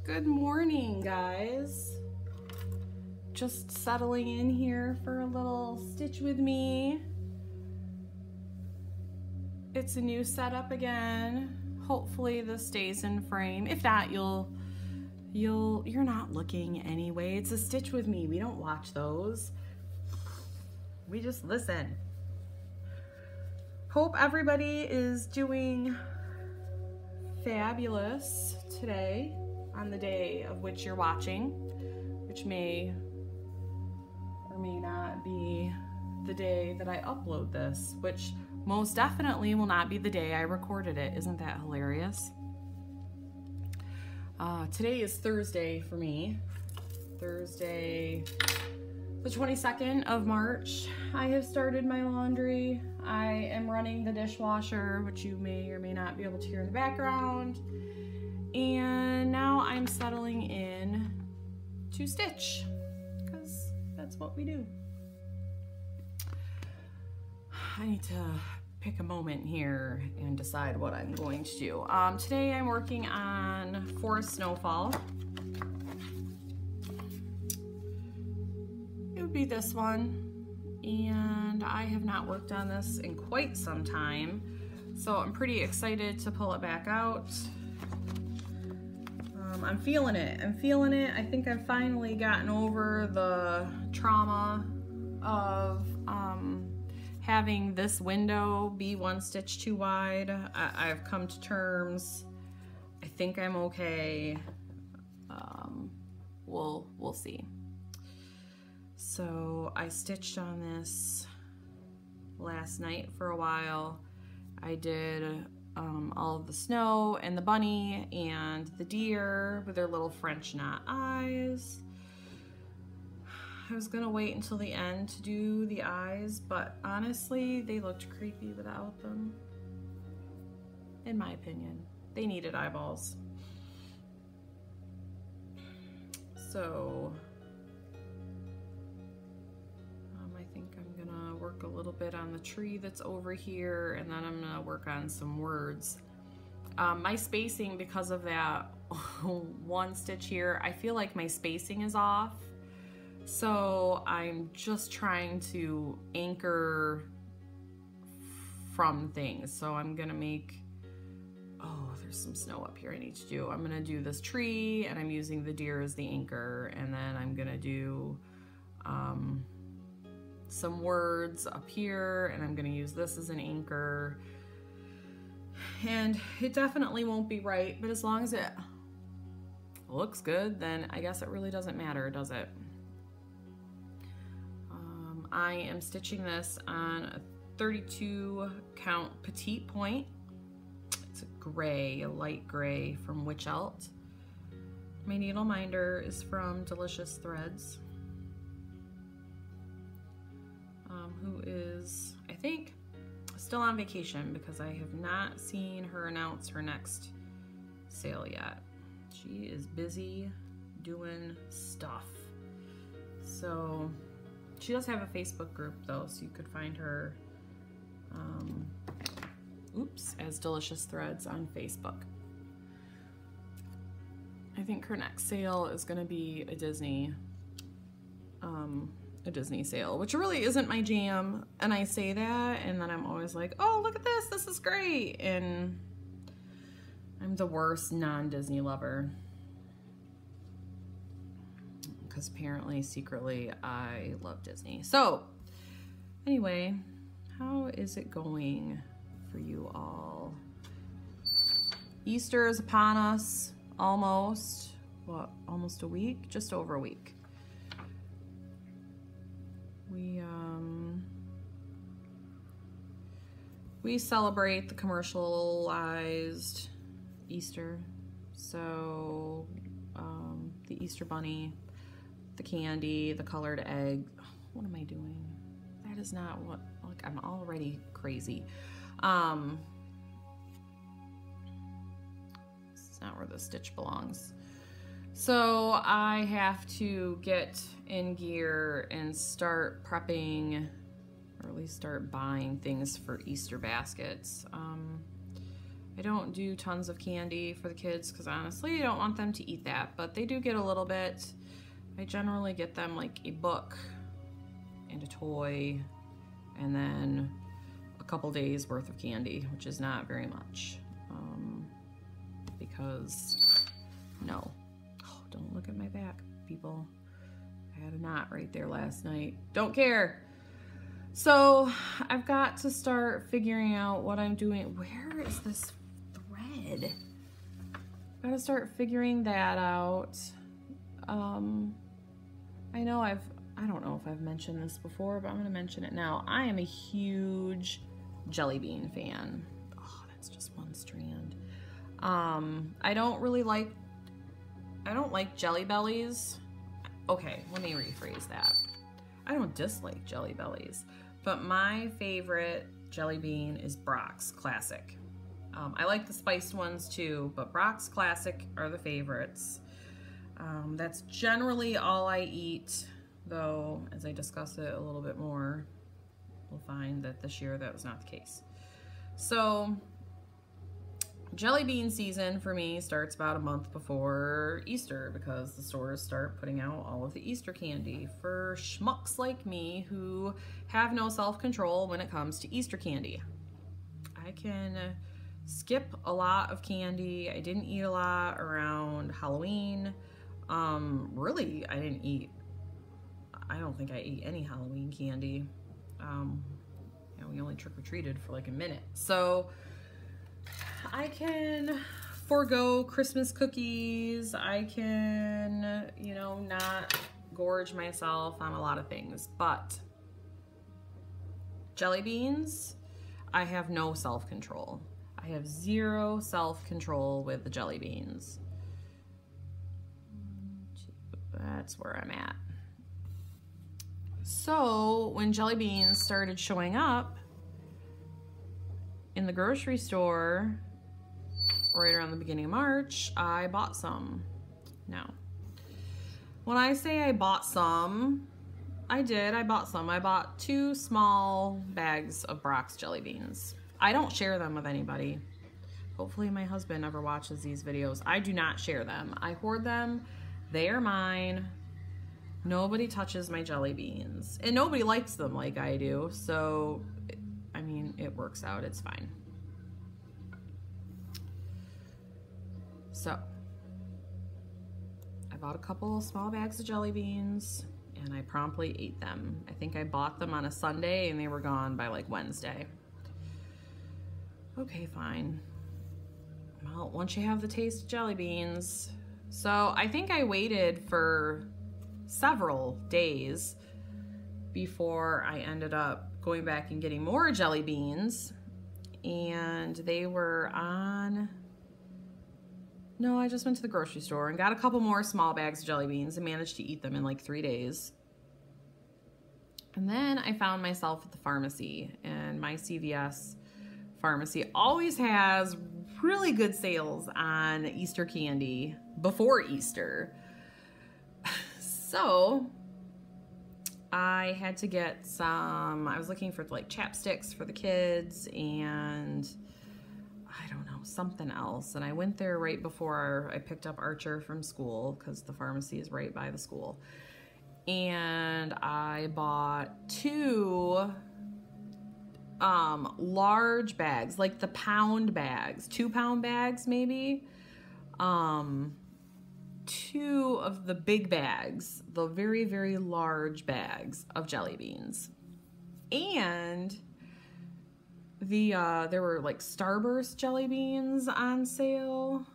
Good morning, guys. Just settling in here for a little stitch with me. It's a new setup again. Hopefully this stays in frame. If not, you're not looking anyway. It's a stitch with me. We don't watch those. We just listen. Hope everybody is doing fabulous today on the day of which you're watching, which may or may not be the day that I upload this, which most definitely will not be the day I recorded it. Isn't that hilarious? Today is Thursday for me. Thursday, the 22nd of March. I have started my laundry. I am running the dishwasher, which you may or may not be able to hear in the background. And now I'm settling in to stitch, because that's what we do. I need to pick a moment here and decide what I'm going to do. Today I'm working on Forest Snowfall. It would be this one, and I have not worked on this in quite some time, so I'm pretty excited to pull it back out. I'm feeling it. I think I've finally gotten over the trauma of having this window be one stitch too wide. I've come to terms. I think I'm okay. We'll see. So I stitched on this last night for a while. I did all of the snow and the bunny and the deer with their little French knot eyes. I was gonna wait until the end to do the eyes, but honestly, they looked creepy without them. In my opinion, they needed eyeballs. So, I think I'm gonna work a little bit on the tree that's over here, and then I'm gonna work on some words. My spacing, because of that one stitch here, I feel like my spacing is off. So I'm just trying to anchor from things. So I'm gonna make, oh, there's some snow up here I need to do. I'm gonna do this tree, and I'm using the deer as the anchor, and then I'm gonna do some words up here, and I'm gonna use this as an anchor. And it definitely won't be right, but as long as it looks good, then I guess it really doesn't matter, does it? I am stitching this on a 32 count petite point. It's a gray, a light gray from Witch Elt. My needle minder is from Delicious Threads, who is, I think, still on vacation, because I have not seen her announce her next sale yet. She is busy doing stuff. So she does have a Facebook group though, so you could find her as Delicious Threads on Facebook. I think her next sale is gonna be a Disney sale, which really isn't my jam. And I say that, and then I'm always like, oh, look at this, this is great. And I'm the worst non-Disney lover, because apparently secretly I love Disney. So anyway, how is it going for you all? Easter is upon us, almost. What, almost a week? Just over a week. We celebrate the commercialized Easter. So the Easter bunny, the candy, the colored egg. What am I doing? That is not what, look, I'm already crazy. This is not where the stitch belongs. So I have to get in gear and start prepping, or at least start buying things for Easter baskets. I don't do tons of candy for the kids because honestly, I don't want them to eat that, but they do get a little bit. I generally get them like a book and a toy and then a couple days worth of candy, which is not very much. Because, no. Oh, don't look at my back, people. I had a knot right there last night. Don't care. So I've got to start figuring out what I'm doing. Where is this thread? I've got to start figuring that out. I know I don't know if I've mentioned this before, but I'm going to mention it now. I am a huge jelly bean fan. Oh, that's just one strand. I don't like Jelly Bellies. Okay, let me rephrase that. I don't dislike Jelly Bellies, but my favorite jelly bean is Brock's Classic. I like the spiced ones too, but Brock's Classic are the favorites. That's generally all I eat, though as I discuss it a little bit more, we'll find that this year that was not the case. So jelly bean season for me starts about a month before Easter because the stores start putting out all of the Easter candy for schmucks like me who have no self-control when it comes to Easter candy. I can skip a lot of candy. I didn't eat a lot around Halloween. Really, I don't think I ate any Halloween candy. We only trick-or-treated for like a minute. So I can forego Christmas cookies. I can, not gorge myself on a lot of things, but jelly beans, I have no self-control. I have zero self-control with the jelly beans. That's where I'm at. So when jelly beans started showing up in the grocery store right around the beginning of March, I bought some. Now, when I say I bought some, I bought some. I bought 2 small bags of Brock's jelly beans. I don't share them with anybody. Hopefully my husband never watches these videos. I do not share them. I hoard them. They are mine. Nobody touches my jelly beans. And nobody likes them like I do. So, I mean, it works out. It's fine. So, I bought a couple small bags of jelly beans and I promptly ate them. I think I bought them on a Sunday and they were gone by like Wednesday. Okay, fine. Well, once you have the taste of jelly beans. So I think I waited for several days before I ended up going back and getting more jelly beans. And they were on... No, I just went to the grocery store and got a couple more small bags of jelly beans and managed to eat them in like 3 days. And then I found myself at the pharmacy, and my CVS pharmacy always has really good sales on Easter candy before Easter. So I had to get some, I was looking for like chapsticks for the kids and I don't know, something else. And I went there right before I picked up Archer from school because the pharmacy is right by the school. And I bought 2 large bags, like the pound bags, 2-pound bags maybe. 2 of the big bags, the very, very large bags of jelly beans. And there were like Starburst jelly beans on sale,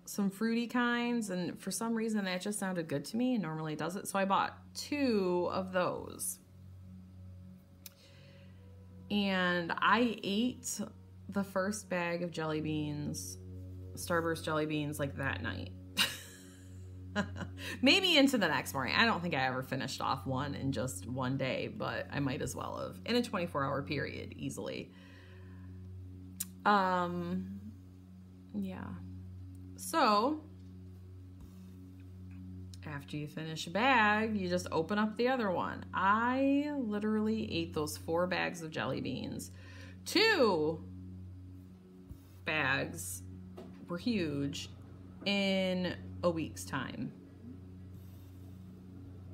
some fruity kinds, and for some reason that just sounded good to me, and normally does it. So I bought 2 of those. And I ate the first bag of jelly beans, Starburst jelly beans, like that night. Maybe into the next morning. I don't think I ever finished off one in just one day, but I might as well have in a 24-hour period easily. Yeah. So after you finish a bag, you just open up the other one. I literally ate those 4 bags of jelly beans. 2 bags were huge in a week's time.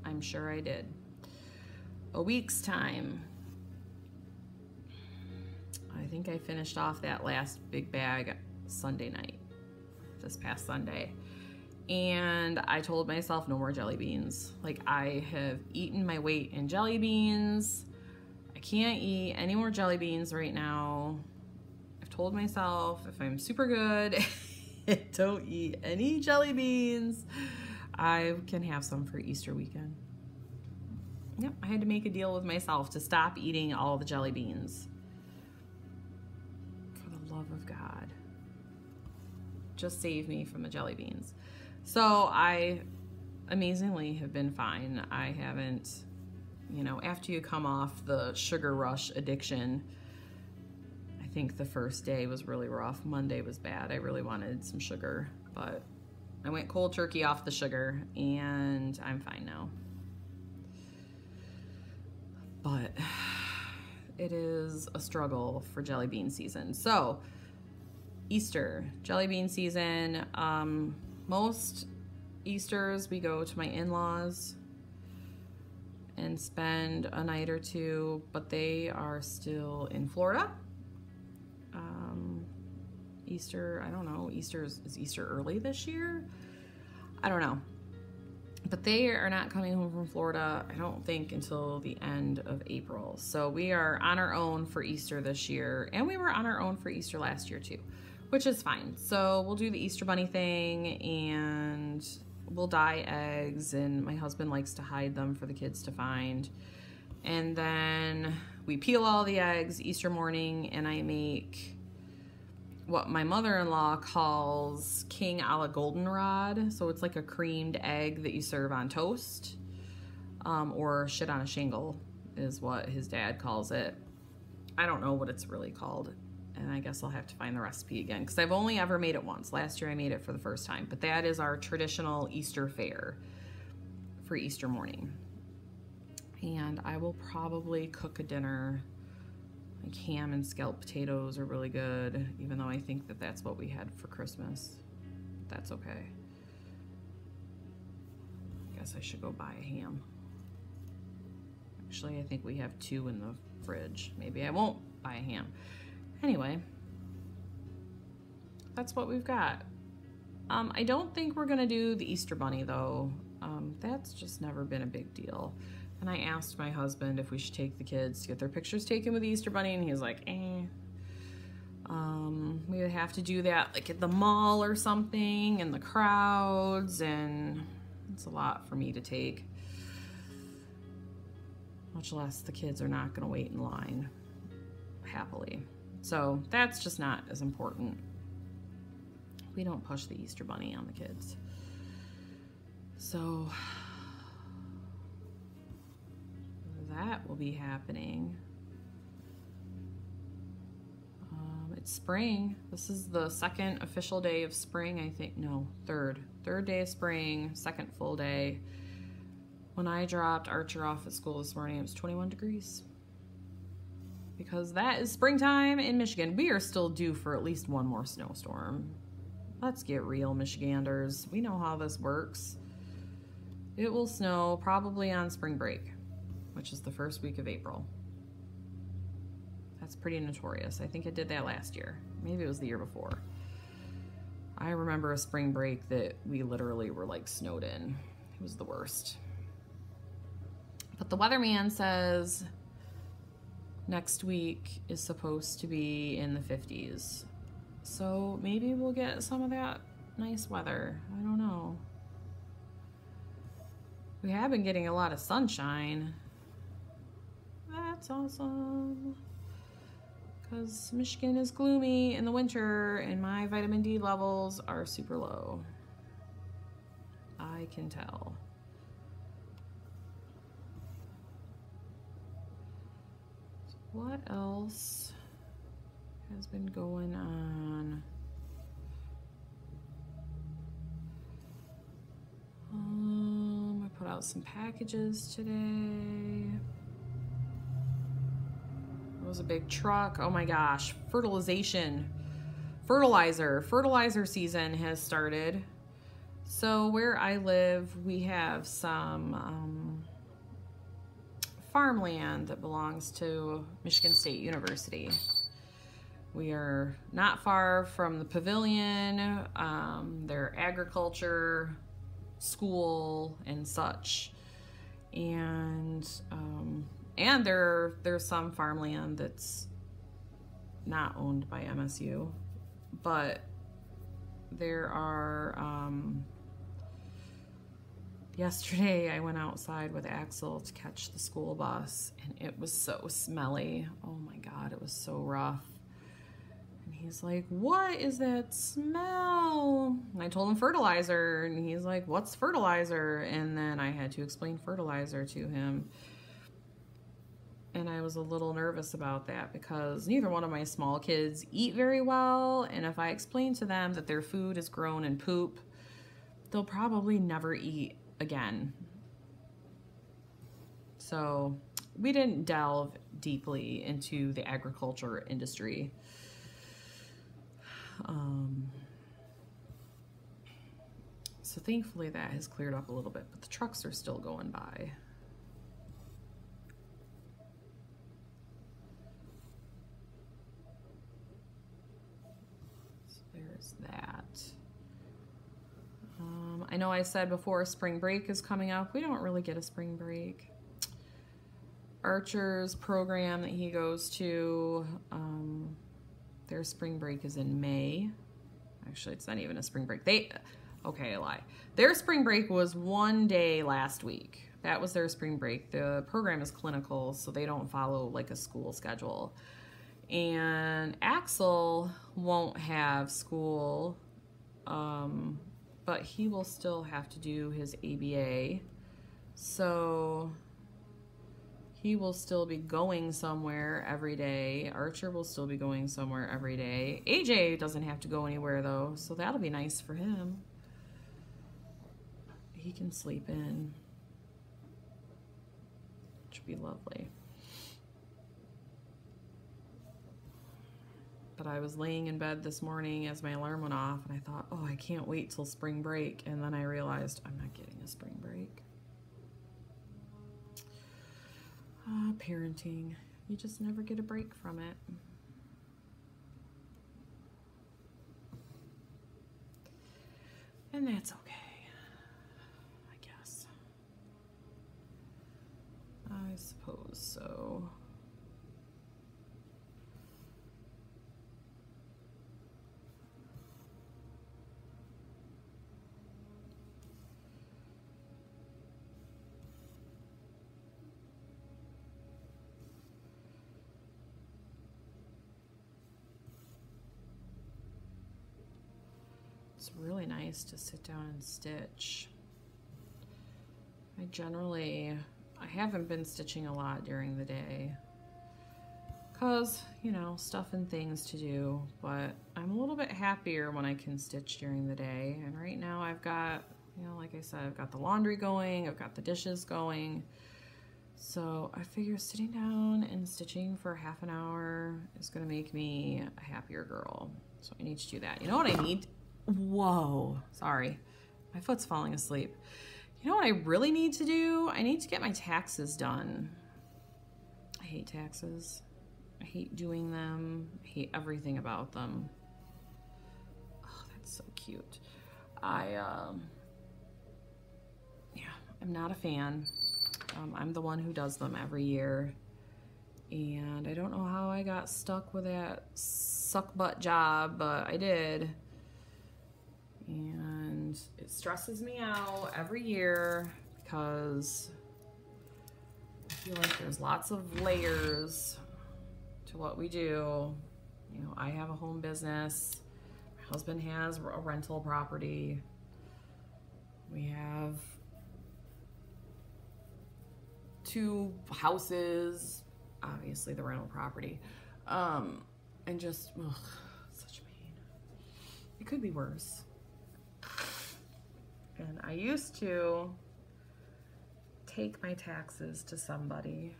I'm sure I did. A week's time. I think I finished off that last big bag Sunday night, this past Sunday. And I told myself no more jelly beans. Like, I have eaten my weight in jelly beans. I can't eat any more jelly beans right now. I've told myself if I'm super good and don't eat any jelly beans, I can have some for Easter weekend. Yep, I had to make a deal with myself to stop eating all the jelly beans. For the love of God. Just save me from the jelly beans. So I amazingly have been fine. I haven't, you know, after you come off the sugar rush addiction, I think the first day was really rough. Monday was bad. I really wanted some sugar, but I went cold turkey off the sugar and I'm fine now. But it is a struggle for jelly bean season. So Easter, jelly bean season. Most Easters we go to my in-laws and spend a night or two, but they are still in Florida. Easter, I don't know, is Easter early this year? I don't know. But they are not coming home from Florida, I don't think, until the end of April. So we are on our own for Easter this year, and we were on our own for Easter last year too, which is fine. So we'll do the Easter bunny thing, and we'll dye eggs, and my husband likes to hide them for the kids to find. And then we peel all the eggs Easter morning, and I make what my mother-in-law calls king a la goldenrod. So it's like a creamed egg that you serve on toast, or shit on a shingle is what his dad calls it. I don't know what it's really called, and I guess I'll have to find the recipe again, because I've only ever made it once. Last year I made it for the first time, but that is our traditional Easter fare for Easter morning. And I will probably cook a dinner. Like ham and scalloped potatoes are really good, even though I think that that's what we had for Christmas. That's okay. I guess I should go buy a ham. Actually, I think we have 2 in the fridge. Maybe I won't buy a ham. Anyway, that's what we've got. I don't think we're gonna do the Easter bunny though. That's just never been a big deal. And I asked my husband if we should take the kids to get their pictures taken with the Easter bunny, and he's like, eh. We would have to do that like at the mall or something, and the crowds, and it's a lot for me to take. Much less the kids are not gonna wait in line happily. So that's just not as important. We don't push the Easter bunny on the kids. So that will be happening. It's spring. This is the second official day of spring, I think. No, third day of spring, second full day. When I dropped Archer off at school this morning, it was 21 degrees. Because that is springtime in Michigan. We are still due for at least one more snowstorm. Let's get real, Michiganders. We know how this works. It will snow probably on spring break, which is the first week of April. That's pretty notorious. I think it did that last year. Maybe it was the year before. I remember a spring break that we literally were like snowed in. It was the worst. But the weatherman says next week is supposed to be in the 50s. So maybe we'll get some of that nice weather. I don't know. We have been getting a lot of sunshine. That's awesome. Because Michigan is gloomy in the winter and my vitamin D levels are super low. I can tell. So what else has been going on? I put out some packages today. It was a big truck. Oh my gosh, fertilization Fertilizer season has started. So where I live, we have some farmland that belongs to Michigan State University. We are not far from the pavilion, their agriculture school and such. And there's some farmland that's not owned by MSU, but there are, yesterday I went outside with Axel to catch the school bus, and it was so smelly. Oh my God, it was so rough. And he's like, what is that smell? And I told him fertilizer, and he's like, what's fertilizer? And then I had to explain fertilizer to him. And I was a little nervous about that because neither one of my small kids eat very well. And if I explain to them that their food is grown in poop, they'll probably never eat again. So we didn't delve deeply into the agriculture industry. So thankfully that has cleared up a little bit, but the trucks are still going by. That. I know I said before spring break is coming up. We don't really get a spring break. Archer's program that he goes to, their spring break is in May. Actually, it's not even a spring break. Okay, I lie. Their spring break was one day last week. That was their spring break. The program is clinical, so they don't follow like a school schedule. And Axel won't have school, but he will still have to do his ABA. So he will still be going somewhere every day. Archer will still be going somewhere every day. AJ doesn't have to go anywhere though, so that'll be nice for him. He can sleep in, which would be lovely. But I was laying in bed this morning as my alarm went off, and I thought, oh, I can't wait till spring break. And then I realized I'm not getting a spring break. Parenting. You just never get a break from it. And that's okay, I guess. I suppose so. It's really nice to sit down and stitch. I haven't been stitching a lot during the day because, you know, stuff and things to do, but I'm a little bit happier when I can stitch during the day. And right now I've got, you know, like I said, I've got the laundry going, I've got the dishes going. So I figure sitting down and stitching for half an hour is gonna make me a happier girl. So I need to do that. You know what I need? Whoa, sorry. My foot's falling asleep. You know what I really need to do? I need to get my taxes done. I hate taxes. I hate doing them. I hate everything about them. Oh, that's so cute. Yeah, I'm not a fan. I'm the one who does them every year. And I don't know how I got stuck with that suck butt job, but I did. And it stresses me out every year because I feel like there's lots of layers to what we do. You know, I have a home business. My husband has a rental property. We have 2 houses, obviously the rental property. And just, ugh, such pain. It could be worse. And I used to take my taxes to somebody,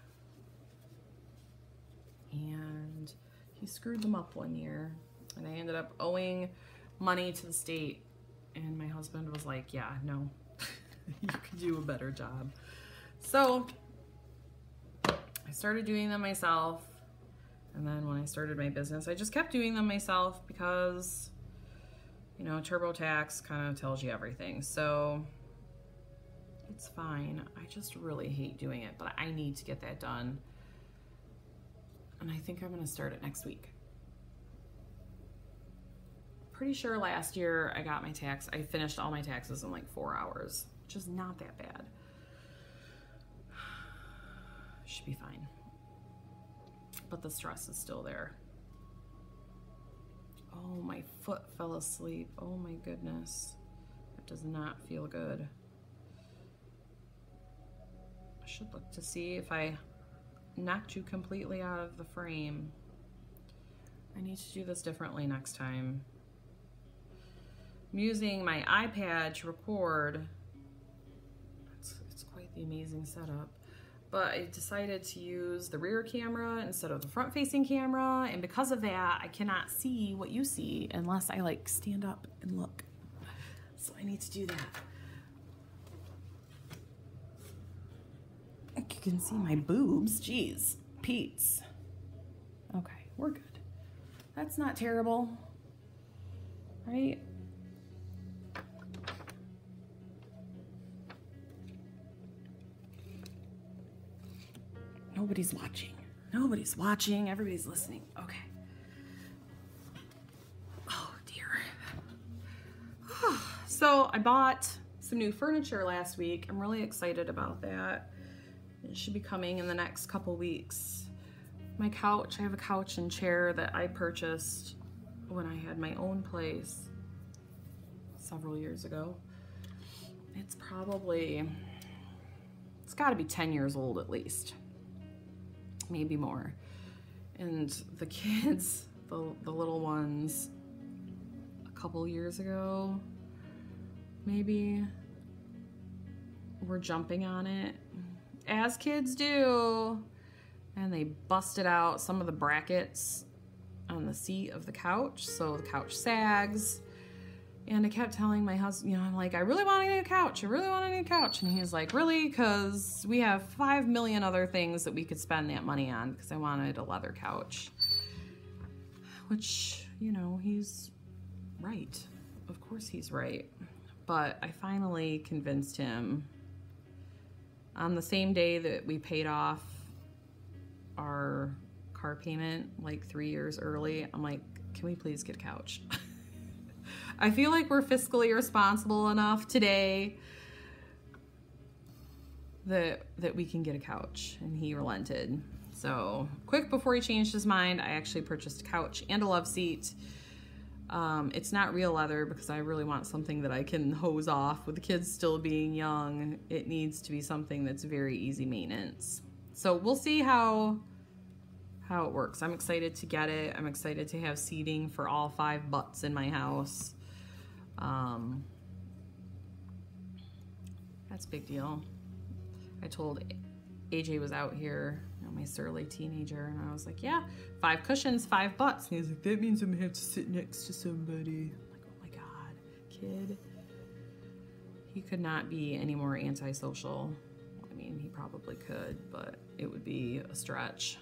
and he screwed them up one year. And I ended up owing money to the state. And my husband was like, yeah, no, you could do a better job. So I started doing them myself. And then when I started my business, I just kept doing them myself because, you know, TurboTax kind of tells you everything. So it's fine. I just really hate doing it, but I need to get that done. And I think I'm going to start it next week. Pretty sure last year I finished all my taxes in like 4 hours, which is not that bad. Should be fine. But the stress is still there. Oh, my foot fell asleep. Oh my goodness. That does not feel good. I should look to see if I knocked you completely out of the frame. I need to do this differently next time. I'm using my iPad to record. It's quite the amazing setup. But I decided to use the rear camera instead of the front-facing camera, and because of that, I cannot see what you see unless I like stand up and look. So I need to do that. You can see my boobs. Jeez, Pete's. Okay, we're good. That's not terrible, right? Nobody's watching. Nobody's watching. Everybody's listening. Okay. Oh, dear. So I bought some new furniture last week. I'm really excited about that. It should be coming in the next couple weeks. My couch, I have a couch and chair that I purchased when I had my own place several years ago. It's got to be 10 years old at least. Maybe more. And the kids, the little ones, a couple years ago, maybe, were jumping on it, as kids do, and they busted out some of the brackets on the seat of the couch, so the couch sags. And I kept telling my husband, you know, I'm like, I really want a new couch. I really want a new couch. And he's like, really? Because we have 5 million other things that we could spend that money on, because I wanted a leather couch. Which, you know, he's right. Of course he's right. But I finally convinced him on the same day that we paid off our car payment, like 3 years early. I'm like, can we please get a couch? I feel like we're fiscally responsible enough today that we can get a couch, and he relented. So quick before he changed his mind, I actually purchased a couch and a love seat. It's not real leather because I really want something that I can hose off with the kids still being young. It needs to be something that's very easy maintenance. So we'll see how it works. I'm excited to get it. I'm excited to have seating for all 5 butts in my house. That's a big deal. I told AJ was out here, you know, my surly teenager, and I was like, yeah, 5 cushions, 5 butts. And he was like, that means I'm gonna have to sit next to somebody. I'm like, oh my God, kid. He could not be any more antisocial. I mean, he probably could, but it would be a stretch.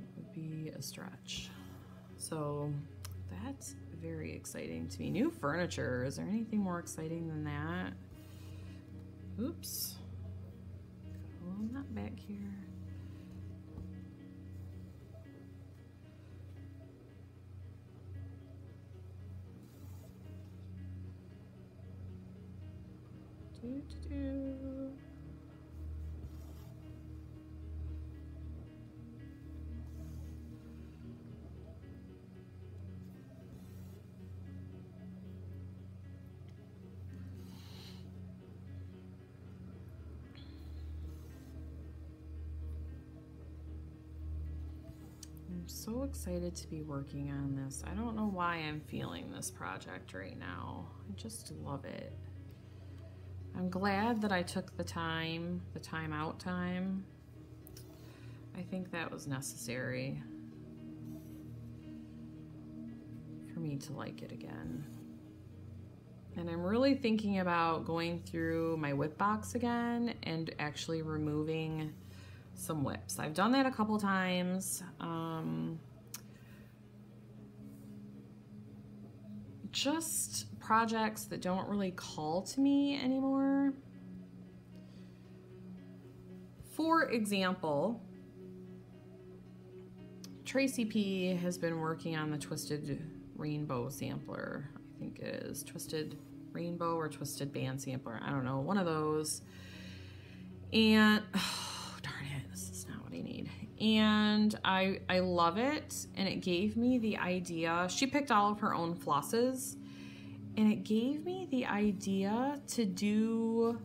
It would be a stretch. So that's very exciting to me. New furniture. Is there anything more exciting than that? Oops. Oh, I'm not back here. Do. I'm so excited to be working on this. I don't know why I'm feeling this project right now. I just love it. I'm glad that I took the time, the time out time. I think that was necessary for me to like it again. And I'm really thinking about going through my whip box again and actually removing some whips. I've done that a couple times. Just projects that don't really call to me anymore. For example, Tracy P has been working on the Twisted Rainbow sampler. I think it is Twisted Rainbow or Twisted Band sampler. I don't know, one of those. And oh, darn it, this is not what I need. And I love it, and it gave me the idea. She picked all of her own flosses, and it gave me the idea to do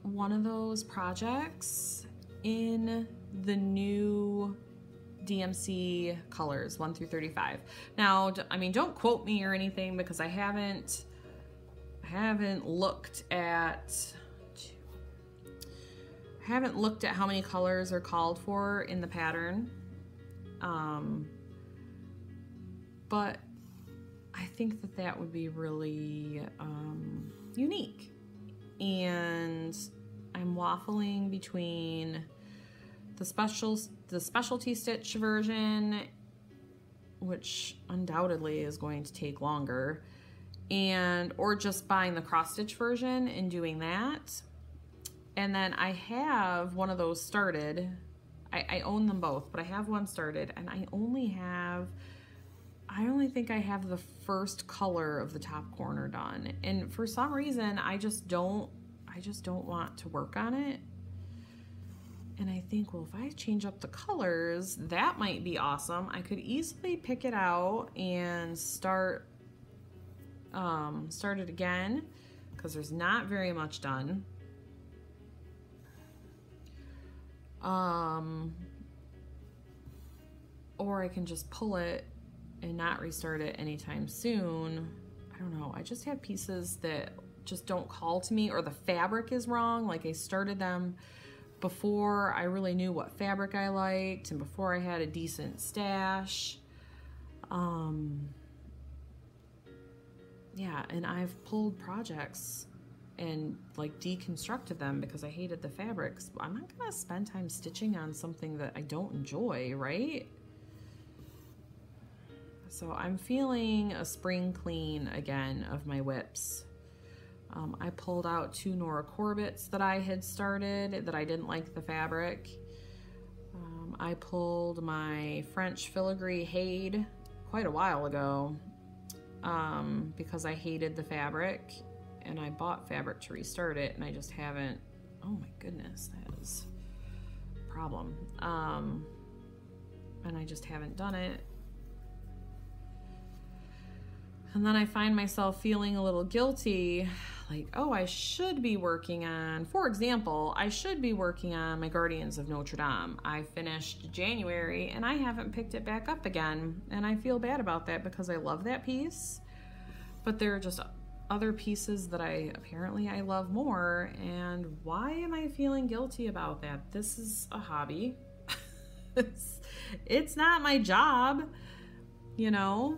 one of those projects in the new DMC colors 1 through 35. Now, I mean, don't quote me or anything because I haven't looked at how many colors are called for in the pattern. But I think that that would be really unique. And I'm waffling between the specialty stitch version, which undoubtedly is going to take longer, or just buying the cross stitch version and doing that. And then I have one of those started. I own them both, but I have one started, and I only think I have the first color of the top corner done. And for some reason, I just don't want to work on it. And I think, well, if I change up the colors, that might be awesome. I could easily pick it out and start it again, because there's not very much done. Or I can just pull it and not restart it anytime soon. I don't know. I just have pieces that just don't call to me, or the fabric is wrong. Like I started them before I really knew what fabric I liked and before I had a decent stash. Yeah, and I've pulled projects and like deconstructed them because I hated the fabrics. I'm not gonna spend time stitching on something that I don't enjoy, right? So I'm feeling a spring clean again of my whips. I pulled out 2 Nora Corbett's that I had started that I didn't like the fabric. I pulled my French filigree Hayde quite a while ago because I hated the fabric, and I bought fabric to restart it, and I just haven't. Oh my goodness, that is a problem. And I just haven't done it. And then I find myself feeling a little guilty, like, oh, I should be working on, for example, I should be working on my Guardians of Notre Dame. I finished January and I haven't picked it back up again. And I feel bad about that because I love that piece, but there are just other pieces that I love more. And why am I feeling guilty about that? This is a hobby. It's not my job, you know?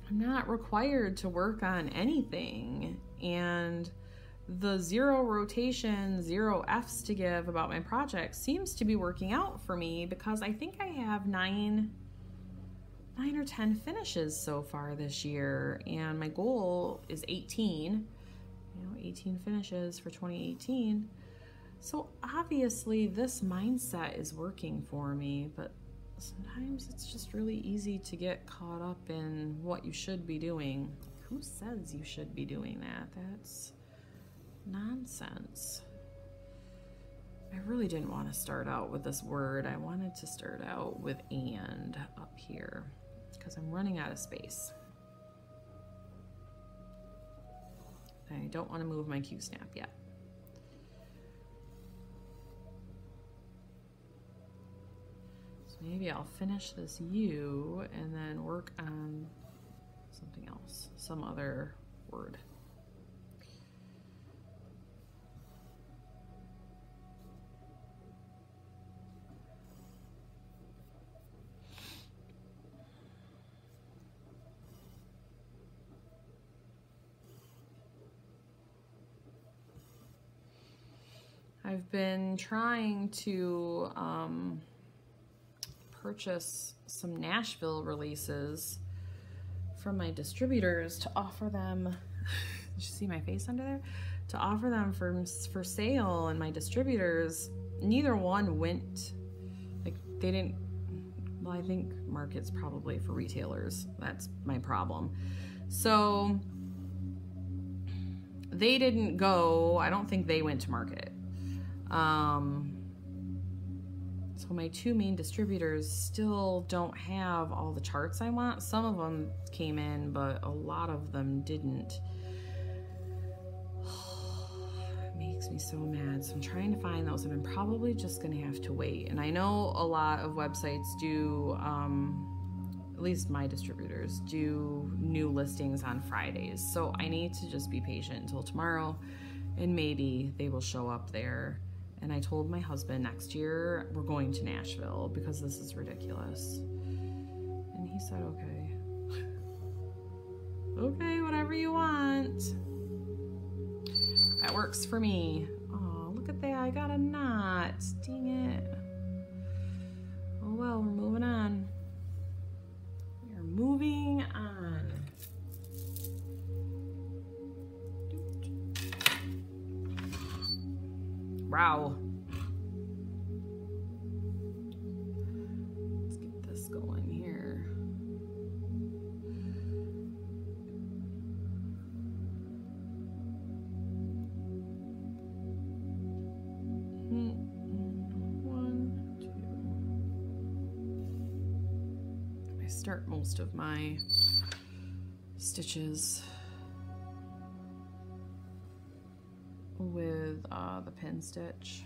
I'm not required to work on anything, and the 0 rotation, 0 F's to give about my project seems to be working out for me because I think I have 9 or 10 finishes so far this year, and my goal is 18, 18 finishes for 2018. So obviously this mindset is working for me, but sometimes it's just really easy to get caught up in what you should be doing. Who says you should be doing that? That's nonsense. I really didn't want to start out with this word. I wanted to start out with and up here because I'm running out of space. I don't want to move my Q-snap yet. Maybe I'll finish this U and then work on something else, some other word. I've been trying to purchase some Nashville releases from my distributors to offer them. Did you see my face under there? To offer them for sale, and my distributors, neither one went, like they didn't, well, I think market's probably for retailers. That's my problem. So they didn't go, I don't think they went to market. So my two main distributors still don't have all the charts I want. Some of them came in, but a lot of them didn't. It makes me so mad. So I'm trying to find those, and I'm probably just gonna have to wait. And I know a lot of websites do, at least my distributors do new listings on Fridays. So I need to just be patient until tomorrow, and maybe they will show up there. And I told my husband next year we're going to Nashville because this is ridiculous. And he said, okay. Okay, whatever you want. That works for me. Oh, look at that, I got a knot. Dang it. Oh well, we're moving on. We're moving on. Wow. Let's get this going here. One, two. I start most of my stitches with the pin stitch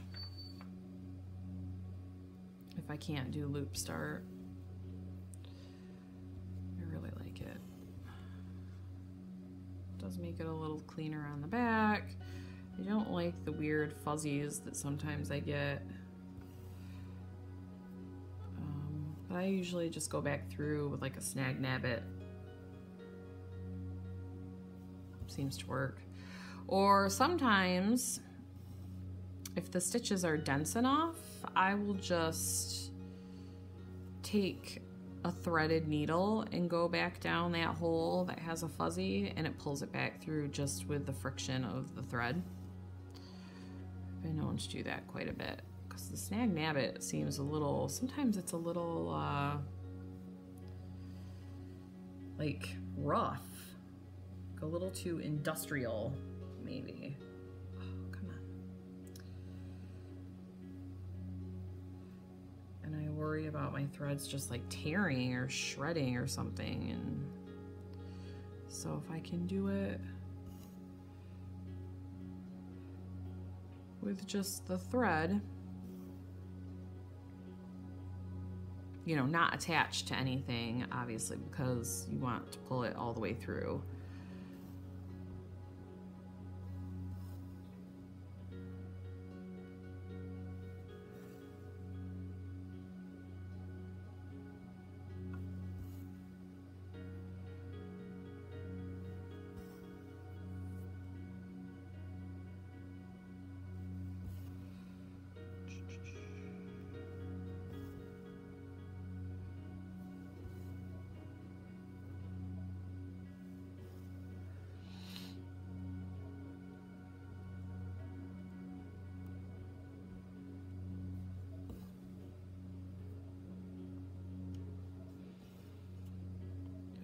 if I can't do loop start. I really like it. Does make it a little cleaner on the back. I don't like the weird fuzzies that sometimes I get, but I usually just go back through with like a snag nabbit. Seems to work. Or sometimes, if the stitches are dense enough, I will just take a threaded needle and go back down that hole that has a fuzzy, and it pulls it back through just with the friction of the thread. I've been known to do that quite a bit, because the snag nabbit seems a little, sometimes it's a little like rough, like a little too industrial. Maybe. Oh, come on. And I worry about my threads just like tearing or shredding or something. And so if I can do it with just the thread, you know, not attached to anything, obviously, because you want to pull it all the way through.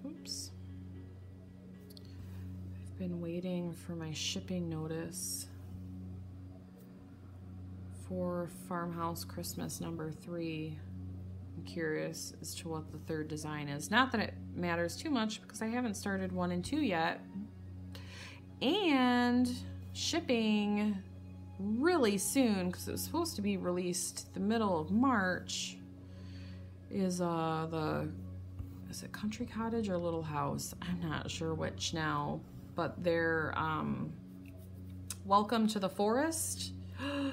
Oops. I've been waiting for my shipping notice for Farmhouse Christmas #3. I'm curious as to what the third design is. Not that it matters too much because I haven't started 1 and 2 yet. And shipping really soon, because it was supposed to be released the middle of March, is is it Country Cottage or Little House? I'm not sure which now, but they're Welcome to the Forest. I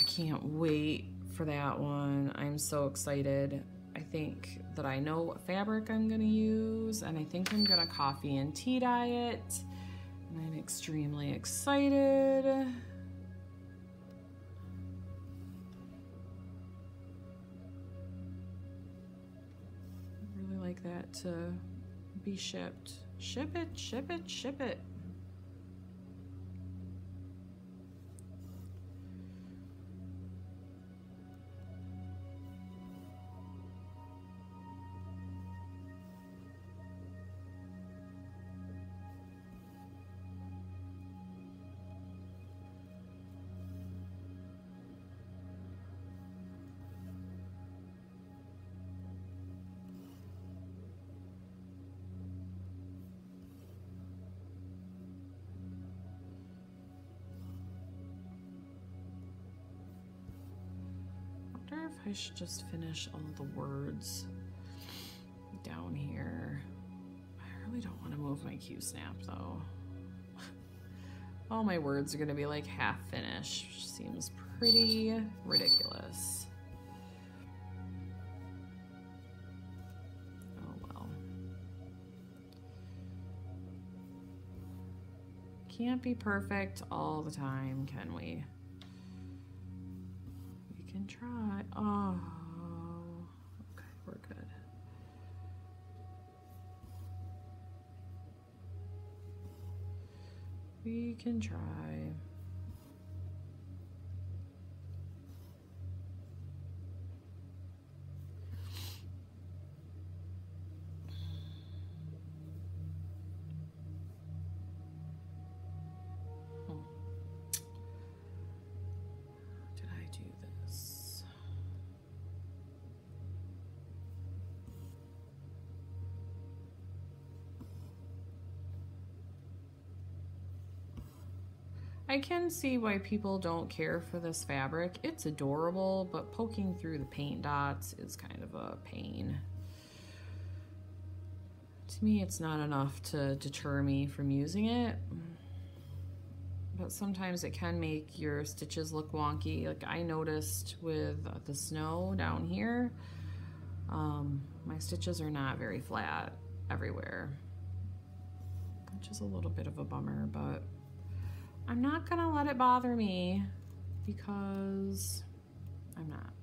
can't wait for that one. I'm so excited. I think that I know what fabric I'm gonna use, and I think I'm gonna coffee and tea dye it, and I'm extremely excited. it to be shipped. Ship it, ship it, ship it. I wonder if I should just finish all the words down here. I really don't want to move my Q-snap though. All my words are going to be like half finished, which seems pretty ridiculous. Oh well. Can't be perfect all the time, can we? Can try. Oh, okay, we're good. We can try. I can see why people don't care for this fabric. It's adorable, but poking through the paint dots is kind of a pain. To me, it's not enough to deter me from using it. But sometimes it can make your stitches look wonky. Like I noticed with the snow down here, my stitches are not very flat everywhere, which is a little bit of a bummer, but I'm not gonna let it bother me because I'm not.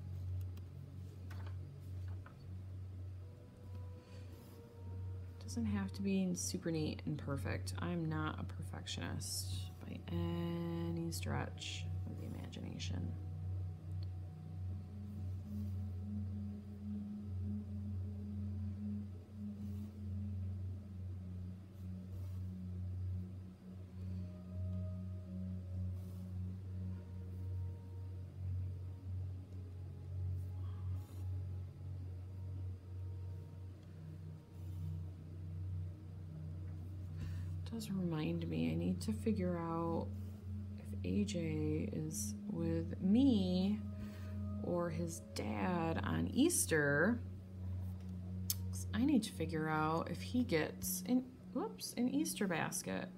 It doesn't have to be super neat and perfect. I'm not a perfectionist by any stretch of the imagination. Does remind me I need to figure out if AJ is with me or his dad on Easter. I need to figure out if he gets an Easter basket,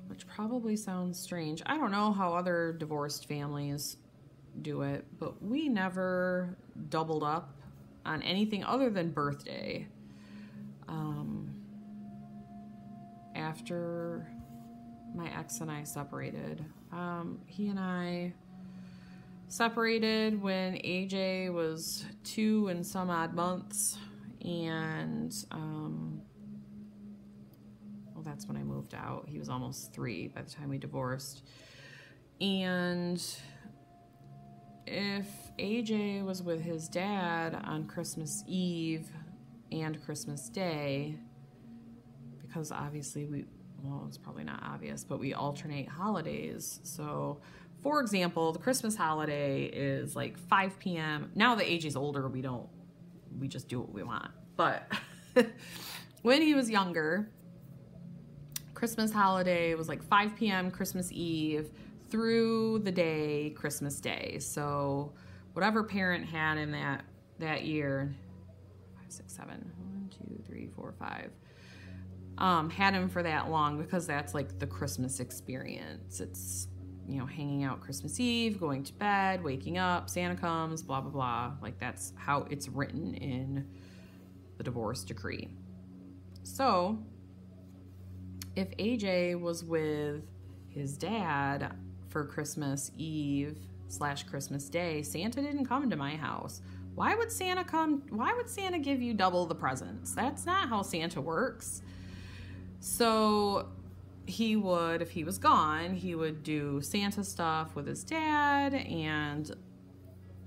which probably sounds strange. I don't know how other divorced families do it, but we never doubled up on anything other than birthday. After my ex and I separated, he and I separated when AJ was 2 and some odd months, and well, that's when I moved out. He was almost 3 by the time we divorced. And if AJ was with his dad on Christmas Eve and Christmas Day, because obviously well, it's probably not obvious, but we alternate holidays. So, for example, the Christmas holiday is like 5 p.m. Now that AJ's older, we just do what we want. But when he was younger, Christmas holiday was like 5 p.m. Christmas Eve through the day Christmas Day. So whatever parent had in that year, 5, 6, 7, 1, 2, 3, 4, 5. Had him for that long because that's like the Christmas experience. It's, you know, hanging out Christmas Eve, going to bed, waking up, Santa comes, blah, blah, blah. Like that's how it's written in the divorce decree. So if AJ was with his dad for Christmas Eve / Christmas Day, Santa didn't come to my house. Why would Santa come? Why would Santa give you double the presents? That's not how Santa works. So he would, if he was gone, he would do Santa stuff with his dad, and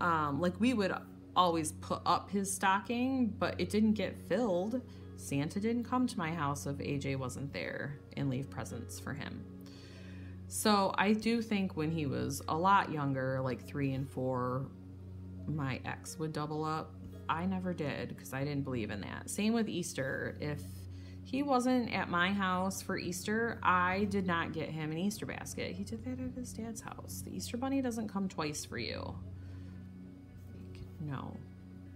like we would always put up his stocking, but it didn't get filled. Santa didn't come to my house if AJ wasn't there and leave presents for him. So I do think when he was a lot younger, like 3 and 4, my ex would double up. I never did because I didn't believe in that. Same with Easter. If he wasn't at my house for Easter, I did not get him an Easter basket. He did that at his dad's house. The Easter bunny doesn't come twice for you. Like, no,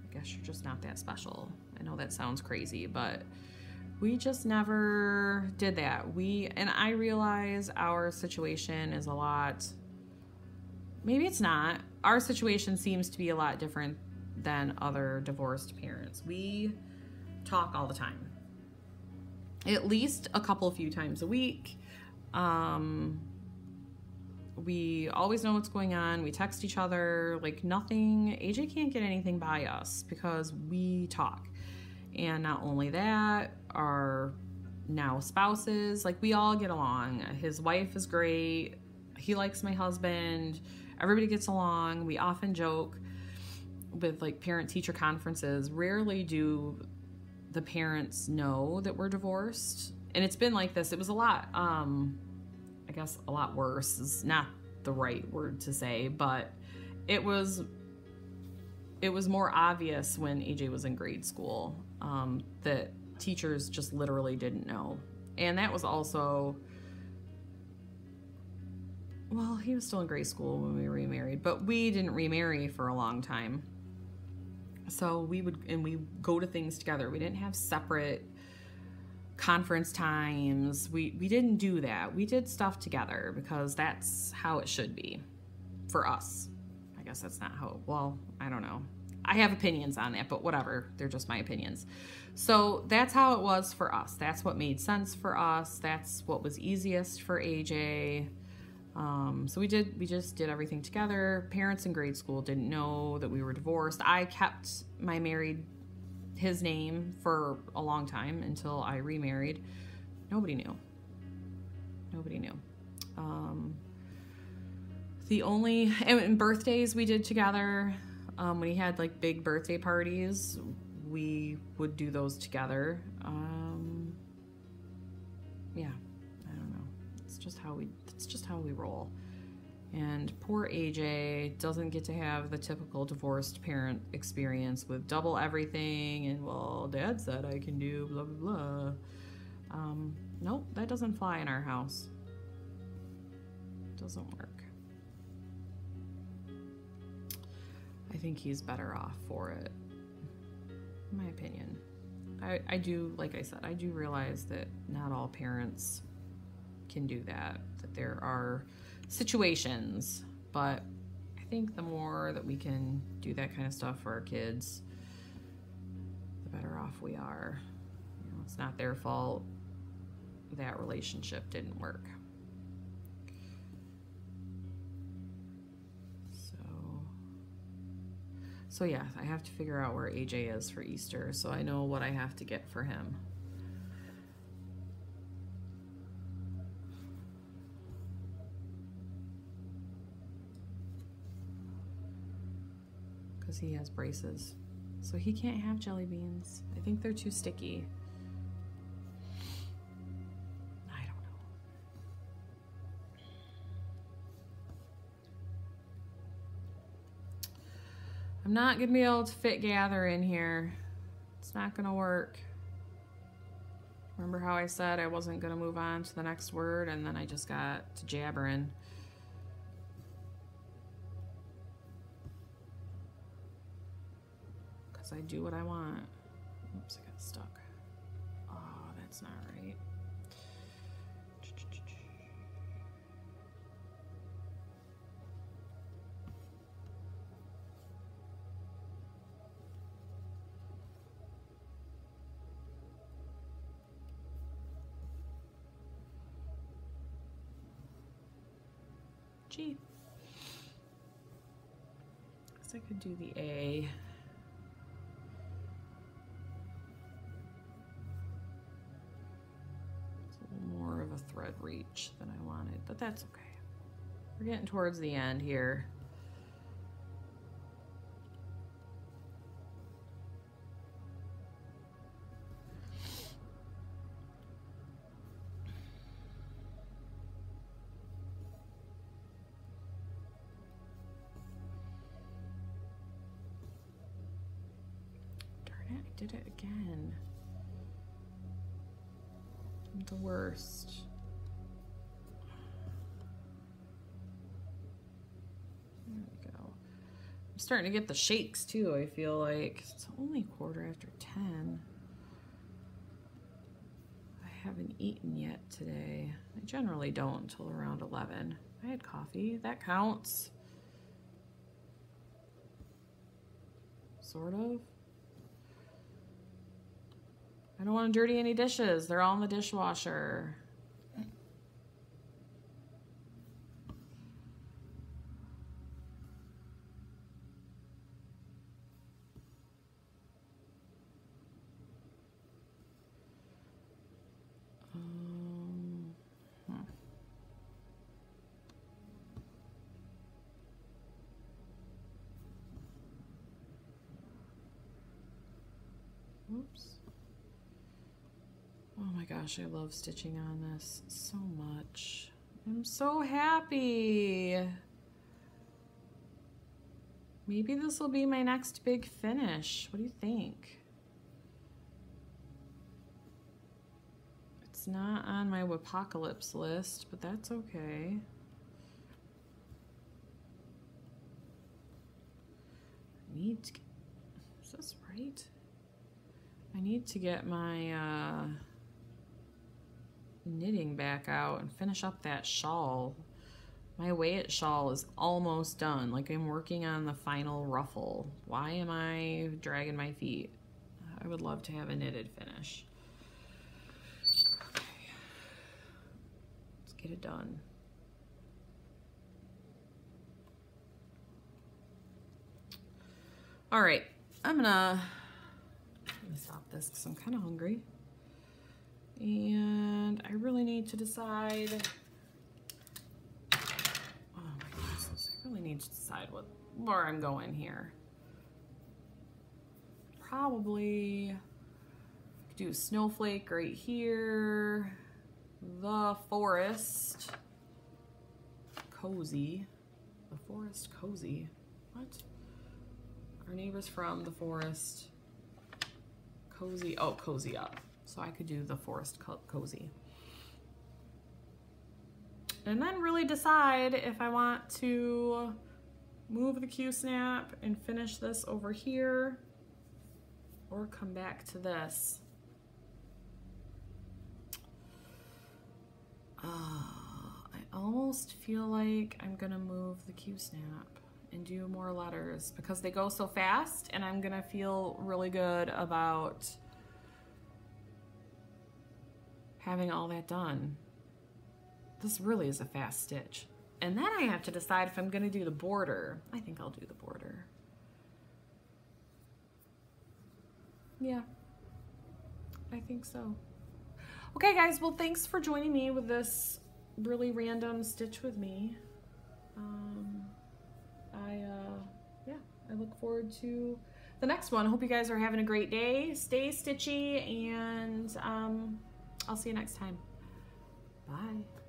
I guess you're just not that special. I know that sounds crazy, but we just never did that. And I realize our situation is a lot, maybe it's not. Our situation seems to be a lot different than other divorced parents. We talk all the time. At least a few times a week. We always know what's going on. We text each other, like nothing. AJ can't get anything by us because we talk. And not only that, our now spouses, like we all get along. His wife is great. He likes my husband. Everybody gets along. We often joke with like parent-teacher conferences. Rarely do the parents know that we're divorced. And it's been like this. It was a lot, I guess a lot worse is not the right word to say, but it was more obvious when AJ was in grade school, that teachers just literally didn't know. And that was also, well, he was still in grade school when we remarried, but we didn't remarry for a long time. So we go to things together. We didn't have separate conference times. We didn't do that. We did stuff together because that's how it should be for us. I guess that's not how, well, I don't know. I have opinions on that, but whatever. They're just my opinions. So that's how it was for us. That's what made sense for us. That's what was easiest for AJ. So we just did everything together. Parents in grade school didn't know that we were divorced. I kept his name for a long time until I remarried. Nobody knew. And birthdays we did together. When he had like big birthday parties, we would do those together. Yeah, I don't know. It's just how we roll. And poor AJ doesn't get to have the typical divorced parent experience with double everything and, well, dad said I can do blah, blah, blah. Nope, that doesn't fly in our house. Doesn't work. I think he's better off for it, in my opinion. I do, like I said, I do realize that not all parents can do that there are situations, but I think the more that we can do that kind of stuff for our kids, the better off we are. You know, it's not their fault that relationship didn't work. So yeah, I have to figure out where AJ is for Easter so I know what I have to get for him. Because he has braces. So he can't have jelly beans. I think they're too sticky. I don't know. I'm not going to be able to fit gather in here. It's not going to work. Remember how I said I wasn't going to move on to the next word, and then I just got to jabbering. Because I do what I want. Oops, I got stuck. Oh, that's not right. Gee. Guess I could do the A. reach than I wanted, but that's okay. We're getting towards the end here. Darn it, I did it again. I'm the worst. There we go. I'm starting to get the shakes too, I feel like. It's only 10:15. I haven't eaten yet today. I generally don't until around 11. I had coffee, that counts. Sort of. I don't want to dirty any dishes. They're all in the dishwasher. Oops. Oh my gosh, I love stitching on this so much. I'm so happy. Maybe this will be my next big finish. What do you think? It's not on my apocalypse list, but that's okay. I need to get, is this right? I need to get my knitting back out and finish up that shawl. My weight shawl is almost done. Like, I'm working on the final ruffle. Why am I dragging my feet? I would love to have a knitted finish. Okay. Let's get it done. All right, I'm gonna stop this because I'm kind of hungry. And I really need to decide, oh my goodness, I really need to decide where I'm going here. Probably do snowflake right here, the forest cozy, what? Our neighbors from the forest cozy, oh, cozy up. So I could do the forest cozy. And then really decide if I want to move the Q-snap and finish this over here or come back to this. I almost feel like I'm gonna move the Q-snap and do more letters because they go so fast, and I'm gonna feel really good about having all that done. This really is a fast stitch. And then I have to decide if I'm gonna do the border. I think I'll do the border. Yeah, I think so. Okay guys, well thanks for joining me with this really random stitch with me. I look forward to the next one. Hope you guys are having a great day. Stay stitchy, and I'll see you next time. Bye.